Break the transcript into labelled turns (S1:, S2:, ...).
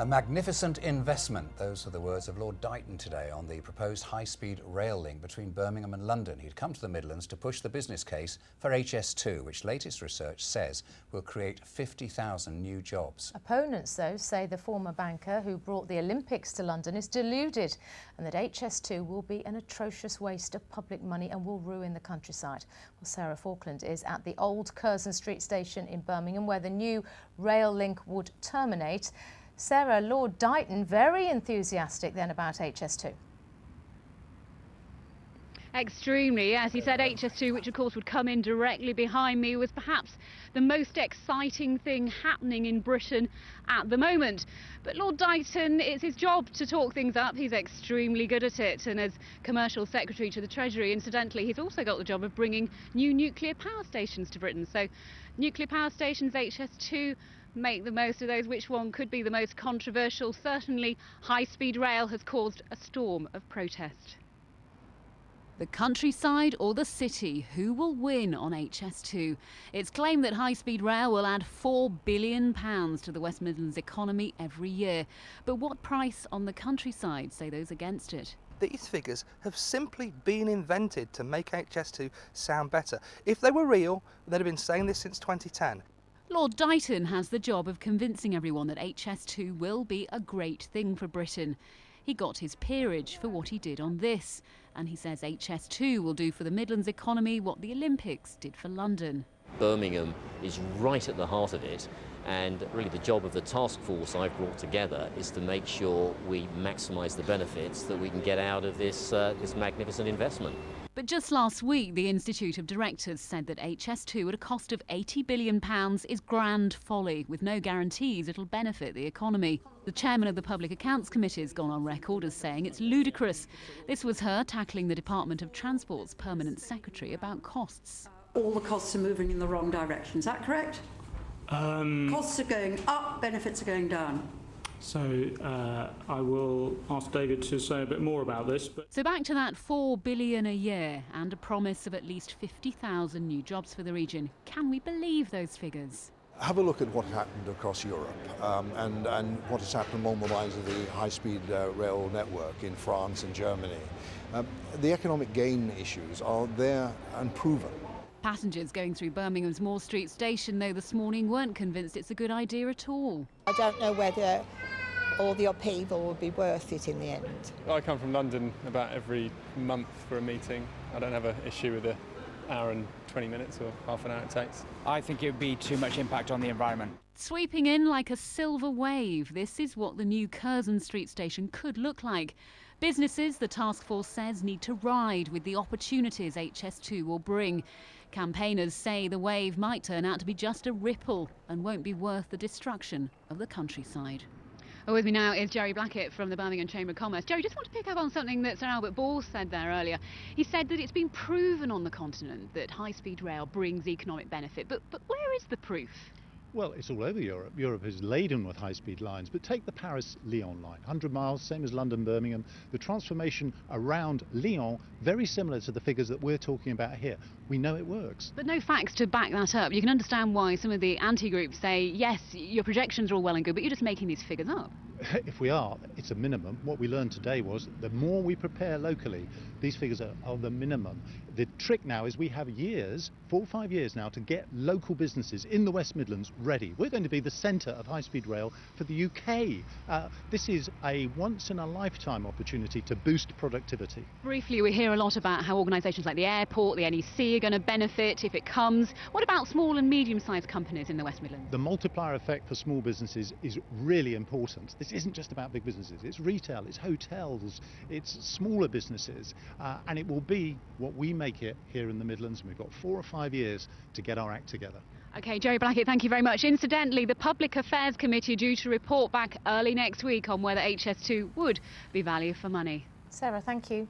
S1: A magnificent investment. Those are the words of Lord Dighton today on the proposed high-speed rail link between Birmingham and London. He'd come to the Midlands to push the business case for HS2, which latest research says will create 50,000 new jobs.
S2: Opponents, though, say the former banker who brought the Olympics to London is deluded and that HS2 will be an atrocious waste of public money and will ruin the countryside. Well, Sarah Falkland is at the old Curzon Street station in Birmingham, where the new rail link would terminate. Sarah, Lord Dighton very enthusiastic then about HS2.
S3: Extremely, yes. He said HS2, which of course would come in directly behind me, was perhaps the most exciting thing happening in Britain at the moment. But Lord Dighton, it's his job to talk things up. He's extremely good at it. And as Commercial Secretary to the Treasury, incidentally, he's also got the job of bringing new nuclear power stations to Britain. So nuclear power stations, HS2, make the most of those. Which one could be the most controversial? Certainly high-speed rail has caused a storm of protest.
S4: The countryside or the city, who will win on HS2? It's claimed that high-speed rail will add £4 billion to the West Midlands economy every year. But what price on the countryside, say those against it?
S5: These figures have simply been invented to make HS2 sound better. If they were real, they'd have been saying this since 2010.
S4: Lord Dighton has the job of convincing everyone that HS2 will be a great thing for Britain. He got his peerage for what he did on this, and he says HS2 will do for the Midlands economy what the Olympics did for London.
S6: Birmingham is right at the heart of it, and really the job of the task force I've brought together is to make sure we maximise the benefits that we can get out of this magnificent investment.
S4: But just last week, the Institute of Directors said that HS2 at a cost of £80 billion is grand folly, with no guarantees it'll benefit the economy. The chairman of the Public Accounts Committee has gone on record as saying it's ludicrous. This was her tackling the Department of Transport's permanent secretary about costs.
S7: All the costs are moving in the wrong direction, is that correct? Costs are going up, benefits are going down.
S8: So I will ask David to say a bit more about this.
S4: So back to that $4 billion a year and a promise of at least 50,000 new jobs for the region. Can we believe those figures?
S9: Have a look at what happened across Europe and what has happened along the lines of the high-speed rail network in France and Germany. The economic gain issues are there and proven.
S4: Passengers going through Birmingham's Moor Street station, though, this morning weren't convinced it's a good idea at all.
S10: I don't know whether all the upheaval will be worth it in the end.
S11: I come from London about every month for a meeting. I don't have an issue with the hour and 20 minutes or half an hour it takes.
S12: I think it would be too much impact on the environment.
S4: Sweeping in like a silver wave, this is what the new Curzon Street station could look like. Businesses, the task force says, need to ride with the opportunities HS2 will bring. Campaigners say the wave might turn out to be just a ripple and won't be worth the destruction of the countryside.
S3: With me now is Jerry Blackett from the Birmingham Chamber of Commerce. Jerry, just want to pick up on something that Sir Albert Ball said there earlier. He said that it's been proven on the continent that high-speed rail brings economic benefit, but where is the proof?
S13: Well, it's all over Europe. Europe is laden with high-speed lines, but take the Paris-Lyon line, 100 miles, same as London-Birmingham. The transformation around Lyon, very similar to the figures that we're talking about here. We know it works.
S3: But no facts to back that up. You can understand why some of the anti-groups say, yes, your projections are all well and good, but you're just making these figures up.
S13: If we are, it's a minimum. What we learned today was the more we prepare locally, these figures are the minimum. The trick now is we have years, 4 or 5 years now, to get local businesses in the West Midlands ready. We're going to be the centre of high-speed rail for the UK. This is a once-in-a-lifetime opportunity to boost productivity.
S3: Briefly, we hear a lot about how organisations like the airport, the NEC are going to benefit if it comes. What about small and medium-sized companies in the West Midlands?
S13: The multiplier effect for small businesses is really important. This isn't just about big businesses. It's retail, it's hotels, it's smaller businesses, and it will be what we make it here in the Midlands, and we've got 4 or 5 years to get our act together.
S3: OK, Jerry Blackett, thank you very much. Incidentally, the Public Affairs Committee are due to report back early next week on whether HS2 would be value for money.
S2: Sarah, thank you.